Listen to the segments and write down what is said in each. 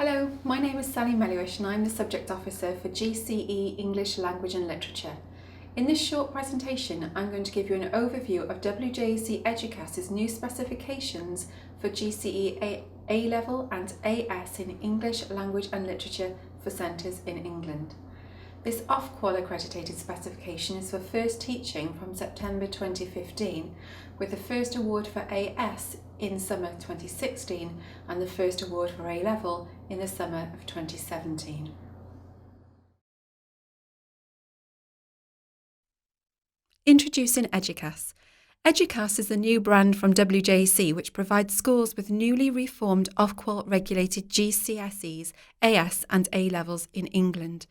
Hello, my name is Sally Melhuish and I'm the Subject Officer for GCE English Language and Literature. In this short presentation, I'm going to give you an overview of WJEC Eduqas' new specifications for GCE A-Level and AS in English Language and Literature for centres in England. This Ofqual accredited specification is for first teaching from September 2015, with the first award for AS in summer 2016 and the first award for A-Level in the summer of 2017. Introducing Eduqas. Eduqas is the new brand from WJEC which provides schools with newly reformed Ofqual regulated GCSEs, AS and A-Levels in England.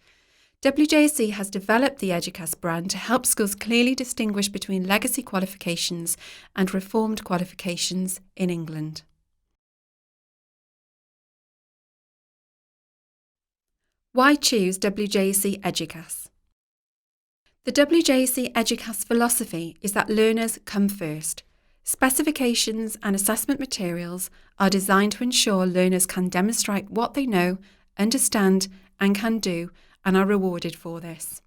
WJEC has developed the Eduqas brand to help schools clearly distinguish between legacy qualifications and reformed qualifications in England. Why choose WJEC Eduqas? The WJEC Eduqas philosophy is that learners come first. Specifications and assessment materials are designed to ensure learners can demonstrate what they know, understand and can do, and are rewarded for this.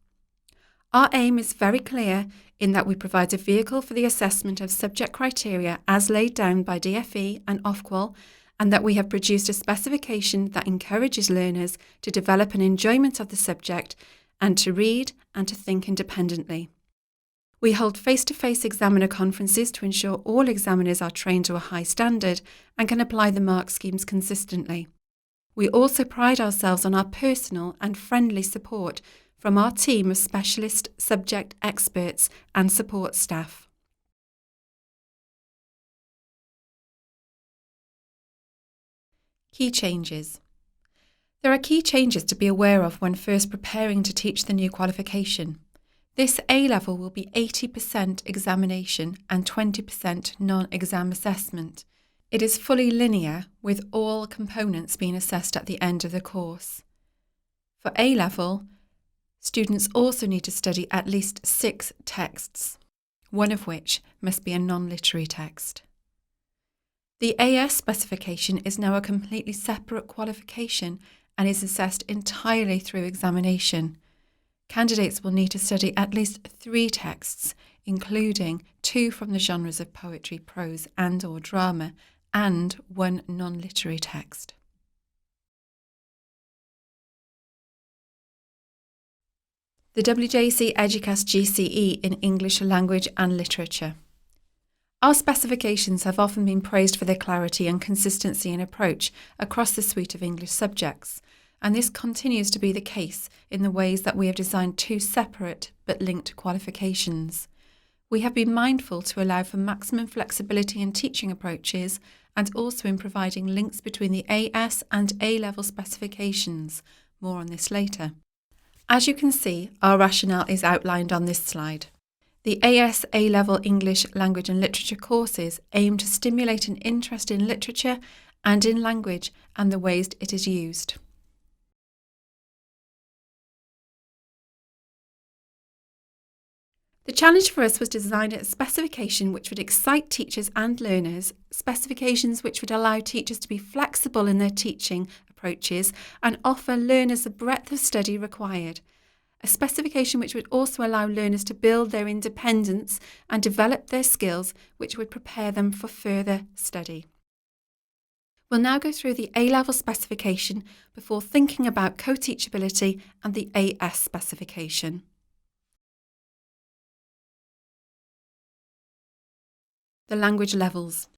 Our aim is very clear in that we provide a vehicle for the assessment of subject criteria as laid down by DFE and Ofqual, and that we have produced a specification that encourages learners to develop an enjoyment of the subject and to read and to think independently. We hold face-to-face examiner conferences to ensure all examiners are trained to a high standard and can apply the mark schemes consistently. We also pride ourselves on our personal and friendly support from our team of specialist subject experts and support staff. Key changes. There are key changes to be aware of when first preparing to teach the new qualification. This A-Level will be 80% examination and 20% non-exam assessment. It is fully linear, with all components being assessed at the end of the course. For A-Level, students also need to study at least 6 texts, one of which must be a non-literary text. The AS specification is now a completely separate qualification and is assessed entirely through examination. Candidates will need to study at least 3 texts, including 2 from the genres of poetry, prose and/or drama, and 1 non-literary text. The WJEC Eduqas GCE in English Language and Literature. Our specifications have often been praised for their clarity and consistency in approach across the suite of English subjects, and this continues to be the case in the ways that we have designed 2 separate but linked qualifications. We have been mindful to allow for maximum flexibility in teaching approaches and also in providing links between the AS and A-Level specifications. More on this later. As you can see, our rationale is outlined on this slide. The AS A-Level English Language and Literature courses aim to stimulate an interest in literature and in language and the ways it is used. The challenge for us was to design a specification which would excite teachers and learners, specifications which would allow teachers to be flexible in their teaching approaches and offer learners the breadth of study required. A specification which would also allow learners to build their independence and develop their skills, which would prepare them for further study. We'll now go through the A-Level specification before thinking about co-teachability and the AS specification. The language levels.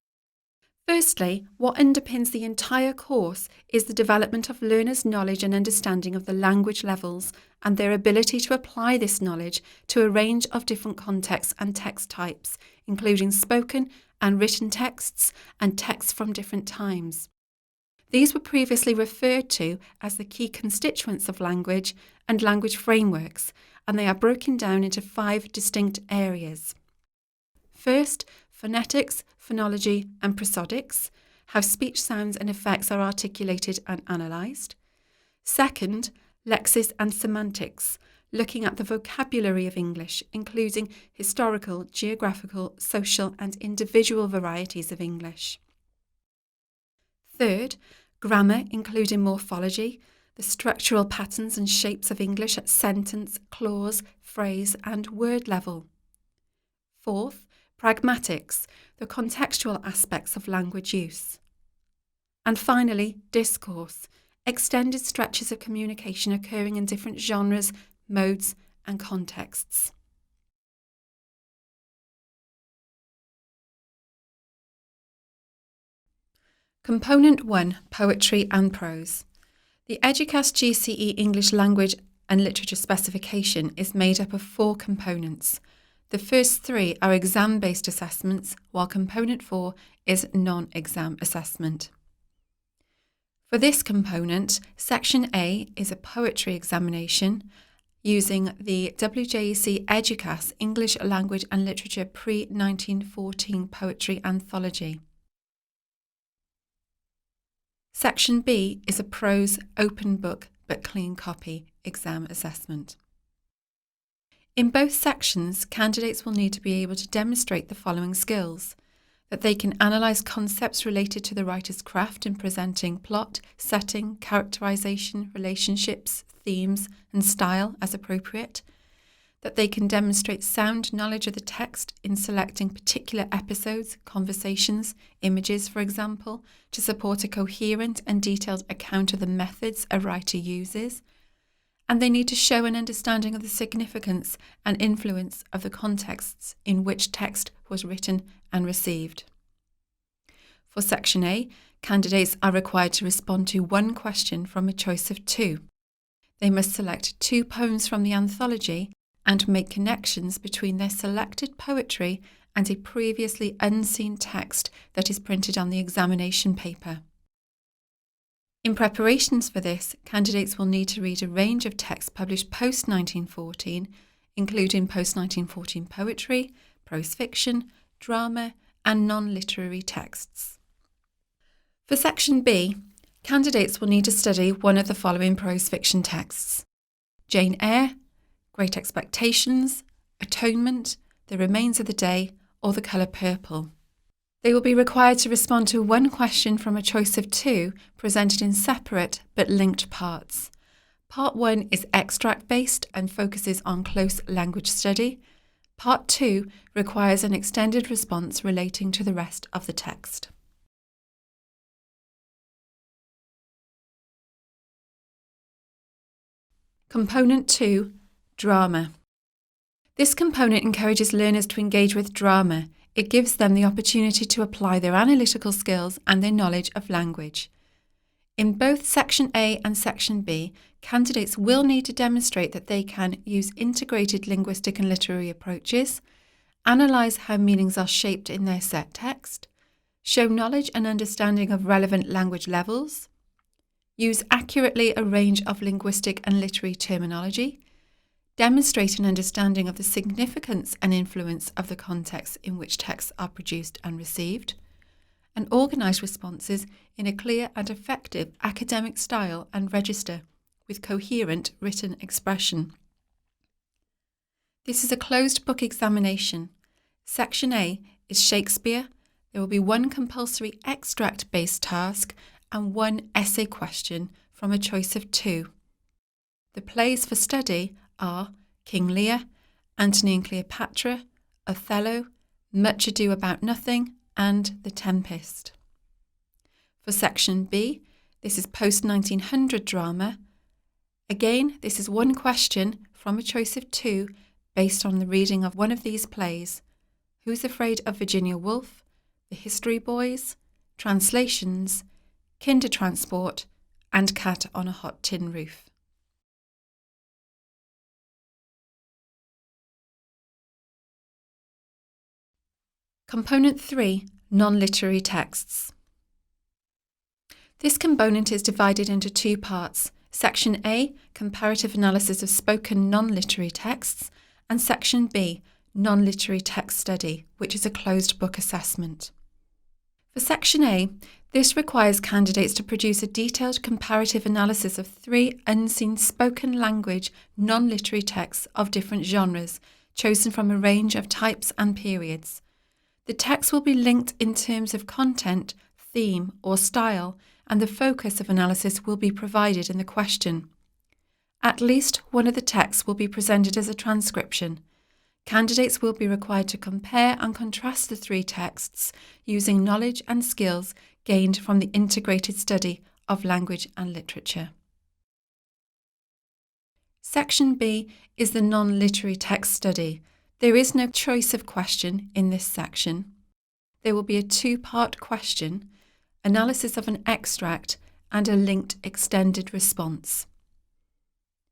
Firstly, what underpins the entire course is the development of learners' knowledge and understanding of the language levels and their ability to apply this knowledge to a range of different contexts and text types, including spoken and written texts and texts from different times. These were previously referred to as the key constituents of language and language frameworks, and they are broken down into 5 distinct areas. First, phonetics, phonology and prosodics, how speech sounds and effects are articulated and analysed. Second, lexis and semantics, looking at the vocabulary of English, including historical, geographical, social and individual varieties of English. Third, grammar, including morphology, the structural patterns and shapes of English at sentence, clause, phrase, and word level. Fourth, pragmatics, the contextual aspects of language use. And finally, discourse, extended stretches of communication occurring in different genres, modes, and contexts. Component 1, Poetry and Prose. The Eduqas GCE English Language and Literature Specification is made up of 4 components. The first 3 are exam-based assessments, while Component 4 is non-exam assessment. For this component, Section A is a poetry examination using the WJEC Eduqas English Language and Literature pre-1914 Poetry Anthology. Section B is a prose open book but clean copy exam assessment. In both sections, candidates will need to be able to demonstrate the following skills: that they can analyse concepts related to the writer's craft in presenting plot, setting, characterisation, relationships, themes, and style as appropriate; that they can demonstrate sound knowledge of the text in selecting particular episodes, conversations, images, for example, to support a coherent and detailed account of the methods a writer uses; and they need to show an understanding of the significance and influence of the contexts in which text was written and received. For Section A, candidates are required to respond to 1 question from a choice of 2. They must select 2 poems from the anthology and make connections between their selected poetry and a previously unseen text that is printed on the examination paper. In preparations for this, candidates will need to read a range of texts published post-1914, including post-1914 poetry, prose fiction, drama, and non-literary texts. For Section B, candidates will need to study one of the following prose fiction texts: Jane Eyre, Great Expectations, Atonement, The Remains of the Day, or The Colour Purple. They will be required to respond to 1 question from a choice of 2 presented in separate but linked parts. Part 1 is extract-based and focuses on close language study. Part 2 requires an extended response relating to the rest of the text. Component 2, Drama. This component encourages learners to engage with drama. It gives them the opportunity to apply their analytical skills and their knowledge of language. In both Section A and Section B, candidates will need to demonstrate that they can use integrated linguistic and literary approaches, analyse how meanings are shaped in their set text, show knowledge and understanding of relevant language levels, use accurately a range of linguistic and literary terminology, demonstrate an understanding of the significance and influence of the context in which texts are produced and received, and organise responses in a clear and effective academic style and register with coherent written expression. This is a closed book examination. Section A is Shakespeare. There will be 1 compulsory extract-based task and 1 essay question from a choice of 2. The plays for study are King Lear, Antony and Cleopatra, Othello, Much Ado About Nothing, and The Tempest. For Section B, this is post-1900 drama. Again, this is 1 question from a choice of 2 based on the reading of one of these plays: Who's Afraid of Virginia Woolf, The History Boys, Translations, Kindertransport, and Cat on a Hot Tin Roof. Component 3, Non-literary texts. This component is divided into 2 parts: Section A, comparative analysis of spoken non-literary texts, and Section B, non-literary text study, which is a closed book assessment. For Section A, this requires candidates to produce a detailed comparative analysis of 3 unseen spoken language non-literary texts of different genres, chosen from a range of types and periods. The text will be linked in terms of content, theme, or style, and the focus of analysis will be provided in the question. At least one of the texts will be presented as a transcription. Candidates will be required to compare and contrast the three texts using knowledge and skills gained from the integrated study of language and literature. Section B is the non-literary text study. There is no choice of question in this section. There will be a two-part question, analysis of an extract, and a linked extended response.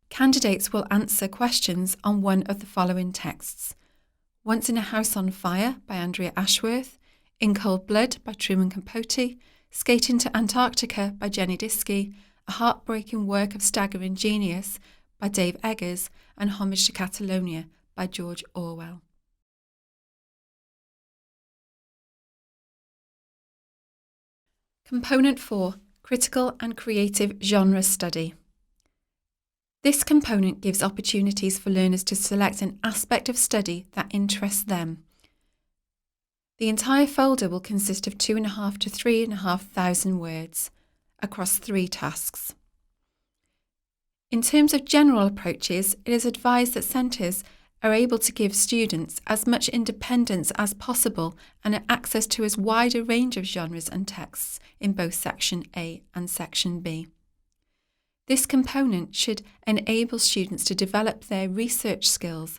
Candidates will answer questions on one of the following texts: Once in a House on Fire by Andrea Ashworth, In Cold Blood by Truman Capote, Skating to Antarctica by Jenny Diskey, A Heartbreaking Work of Staggering Genius by Dave Eggers, and Homage to Catalonia by George Orwell. Component 4. Critical and Creative Genre Study. This component gives opportunities for learners to select an aspect of study that interests them. The entire folder will consist of 2,500 to 3,500 words across 3 tasks. In terms of general approaches, it is advised that centres are able to give students as much independence as possible and access to as wide a range of genres and texts in both Section A and Section B. This component should enable students to develop their research skills.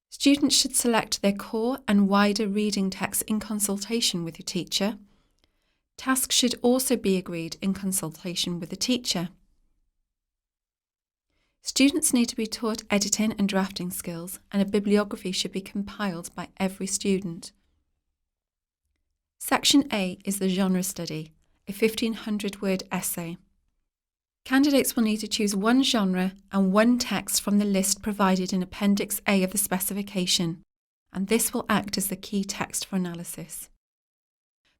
Students should select their core and wider reading texts in consultation with your teacher. Tasks should also be agreed in consultation with the teacher. Students need to be taught editing and drafting skills, and a bibliography should be compiled by every student. Section A is the genre study, a 1,500-word essay. Candidates will need to choose one genre and one text from the list provided in Appendix A of the specification, and this will act as the key text for analysis.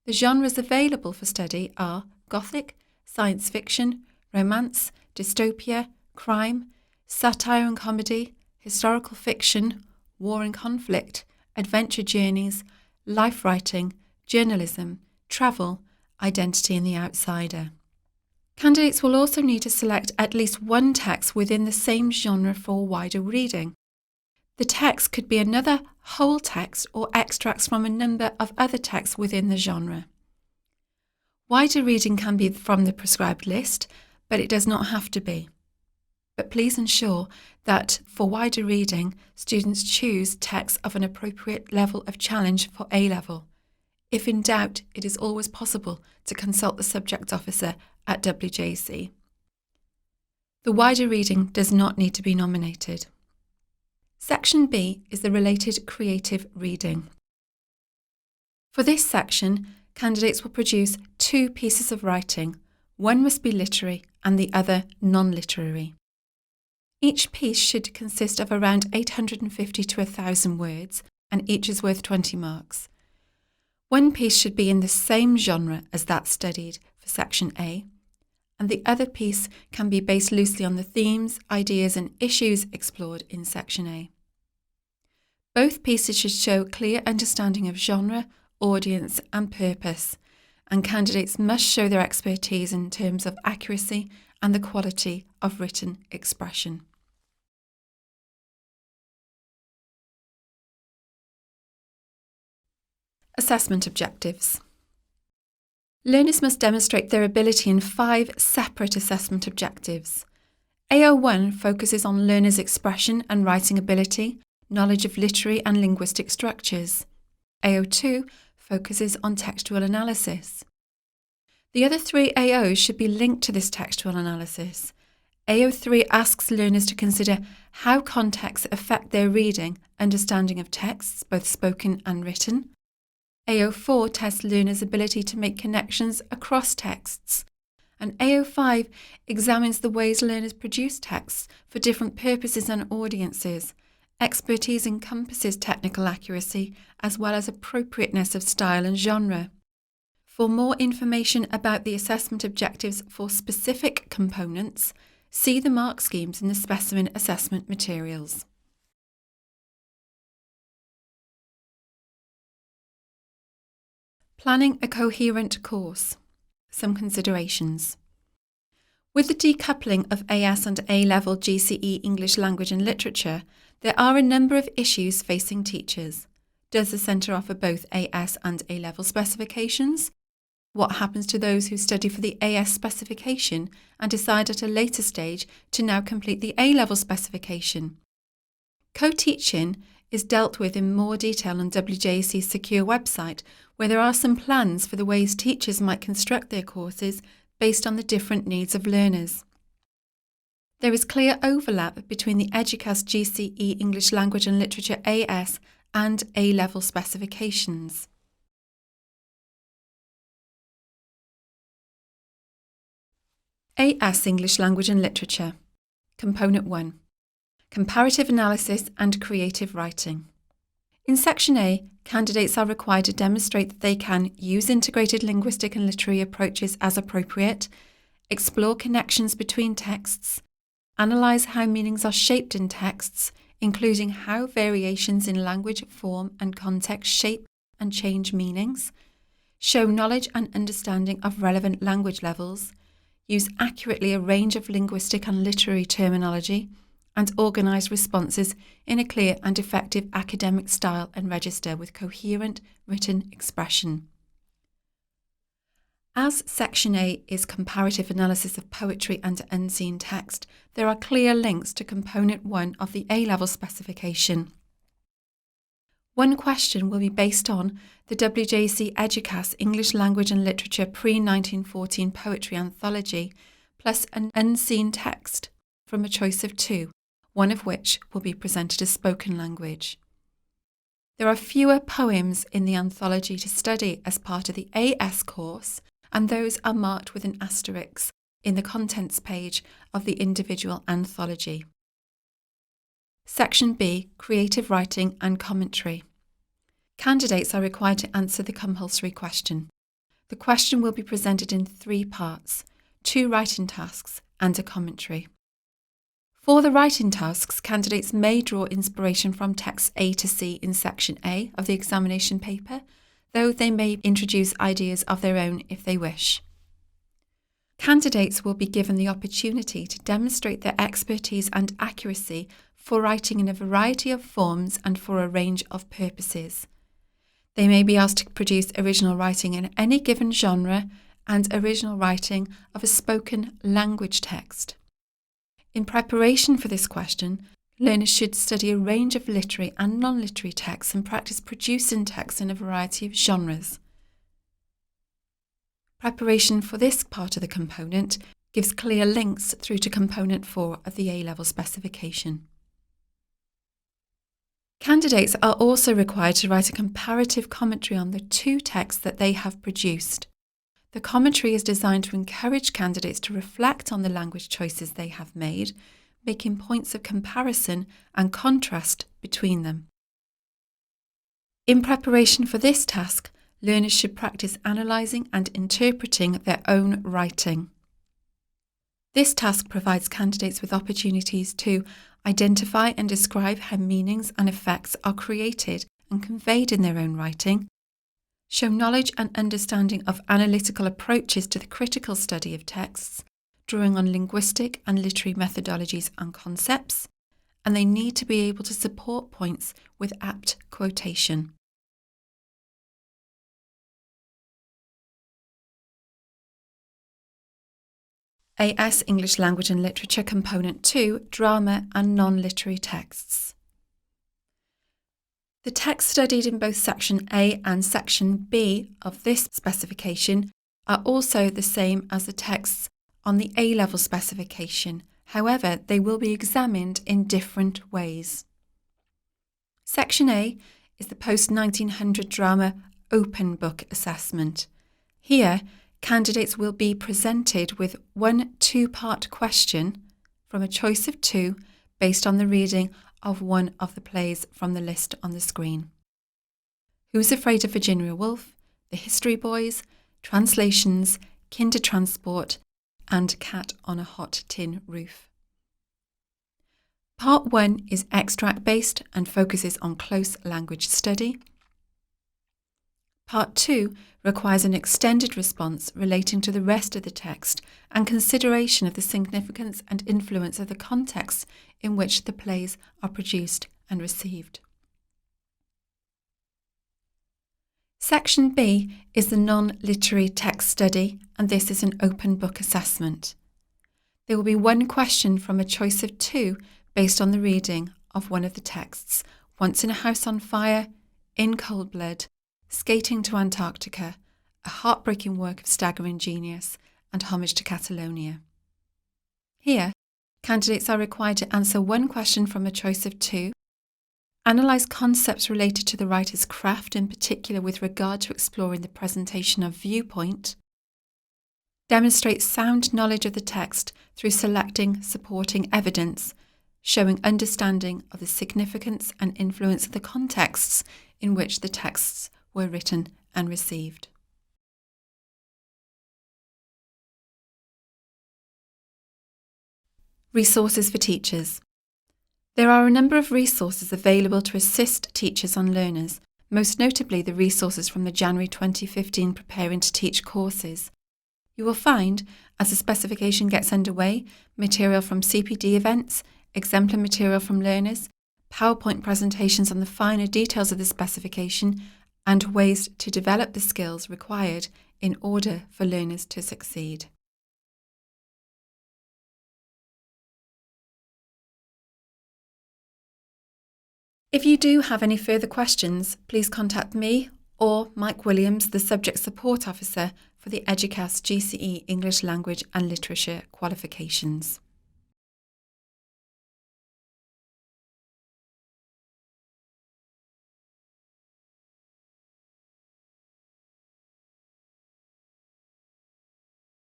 The genres available for study are Gothic, science fiction, romance, dystopia, crime, satire and comedy, historical fiction, war and conflict, adventure journeys, life writing, journalism, travel, identity and the outsider. Candidates will also need to select at least one text within the same genre for wider reading. The text could be another whole text or extracts from a number of other texts within the genre. Wider reading can be from the prescribed list, but it does not have to be. But please ensure that for wider reading, students choose texts of an appropriate level of challenge for A-level. If in doubt, it is always possible to consult the subject officer at WJEC. The wider reading does not need to be nominated. Section B is the related creative reading. For this section, candidates will produce 2 pieces of writing. One must be literary and the other non-literary. Each piece should consist of around 850 to 1,000 words, and each is worth 20 marks. One piece should be in the same genre as that studied for Section A, and the other piece can be based loosely on the themes, ideas and issues explored in Section A. Both pieces should show clear understanding of genre, audience and purpose, and candidates must show their expertise in terms of accuracy and the quality of written expression. Assessment objectives. Learners must demonstrate their ability in 5 separate assessment objectives. AO1 focuses on learners' expression and writing ability, knowledge of literary and linguistic structures. AO2 focuses on textual analysis. The other 3 AOs should be linked to this textual analysis. AO3 asks learners to consider how contexts affect their reading, understanding of texts, both spoken and written. AO4 tests learners' ability to make connections across texts. And AO5 examines the ways learners produce texts for different purposes and audiences. Expertise encompasses technical accuracy as well as appropriateness of style and genre. For more information about the assessment objectives for specific components, see the mark schemes in the Specimen assessment materials. Planning a coherent course. Some considerations. With the decoupling of AS and A-level GCE English Language and Literature, there are a number of issues facing teachers. Does the centre offer both AS and A-level specifications? What happens to those who study for the AS specification and decide at a later stage to now complete the A-level specification? Co-teaching is dealt with in more detail on WJEC's secure website, where there are some plans for the ways teachers might construct their courses based on the different needs of learners. There is clear overlap between the Eduqas GCE English Language and Literature AS and A-level specifications. AS English Language and Literature. Component 1. Comparative Analysis and Creative Writing. In Section A, candidates are required to demonstrate that they can use integrated linguistic and literary approaches as appropriate, explore connections between texts, analyse how meanings are shaped in texts, including how variations in language, form and context shape and change meanings, show knowledge and understanding of relevant language levels, use accurately a range of linguistic and literary terminology, and organise responses in a clear and effective academic style and register with coherent written expression. As Section A is comparative analysis of poetry and unseen text, there are clear links to Component 1 of the A-level specification. One question will be based on the WJEC Eduqas English Language and Literature pre-1914 Poetry Anthology, plus an unseen text from a choice of two, one of which will be presented as spoken language. There are fewer poems in the anthology to study as part of the AS course, and those are marked with an asterisk in the contents page of the individual anthology. Section B, Creative Writing and Commentary. Candidates are required to answer the compulsory question. The question will be presented in 3 parts, 2 writing tasks and a commentary. For the writing tasks, candidates may draw inspiration from texts A to C in Section A of the examination paper, though they may introduce ideas of their own if they wish. Candidates will be given the opportunity to demonstrate their expertise and accuracy for writing in a variety of forms and for a range of purposes. They may be asked to produce original writing in any given genre and original writing of a spoken language text. In preparation for this question, learners should study a range of literary and non-literary texts and practice producing texts in a variety of genres. Preparation for this part of the component gives clear links through to Component 4 of the A-level specification. Candidates are also required to write a comparative commentary on the 2 texts that they have produced. The commentary is designed to encourage candidates to reflect on the language choices they have made, making points of comparison and contrast between them. In preparation for this task, learners should practice analysing and interpreting their own writing. This task provides candidates with opportunities to identify and describe how meanings and effects are created and conveyed in their own writing, show knowledge and understanding of analytical approaches to the critical study of texts, drawing on linguistic and literary methodologies and concepts, and they need to be able to support points with apt quotation. AS English Language and Literature Component 2, Drama and Non-Literary Texts. The texts studied in both Section A and Section B of this specification are also the same as the texts on the A-level specification. However, they will be examined in different ways. Section A is the post-1900 drama open book assessment. Here, candidates will be presented with one 2-part question from a choice of 2 based on the reading of one of the plays from the list on the screen. Who's Afraid of Virginia Woolf, The History Boys, Translations, Kindertransport, and Cat on a Hot Tin Roof. Part 1 is extract-based and focuses on close language study. Part 2 requires an extended response relating to the rest of the text and consideration of the significance and influence of the context in which the plays are produced and received. Section B is the non-literary text study, and this is an open book assessment. There will be one question from a choice of 2 based on the reading of one of the texts: Once in a House on Fire, In Cold Blood, Skating to Antarctica, A Heartbreaking Work of Staggering Genius, and Homage to Catalonia. Here, candidates are required to answer one question from a choice of 2, analyse concepts related to the writer's craft, in particular with regard to exploring the presentation of viewpoint, demonstrate sound knowledge of the text through selecting supporting evidence, showing understanding of the significance and influence of the contexts in which the texts were written and received. Resources for teachers. There are a number of resources available to assist teachers and learners, most notably the resources from the January 2015 Preparing to Teach courses. You will find, as the specification gets underway, material from CPD events, exemplar material from learners, PowerPoint presentations on the finer details of the specification, and ways to develop the skills required in order for learners to succeed. If you do have any further questions, please contact me or Mike Williams, the Subject Support Officer for the Eduqas GCE English Language and Literature qualifications.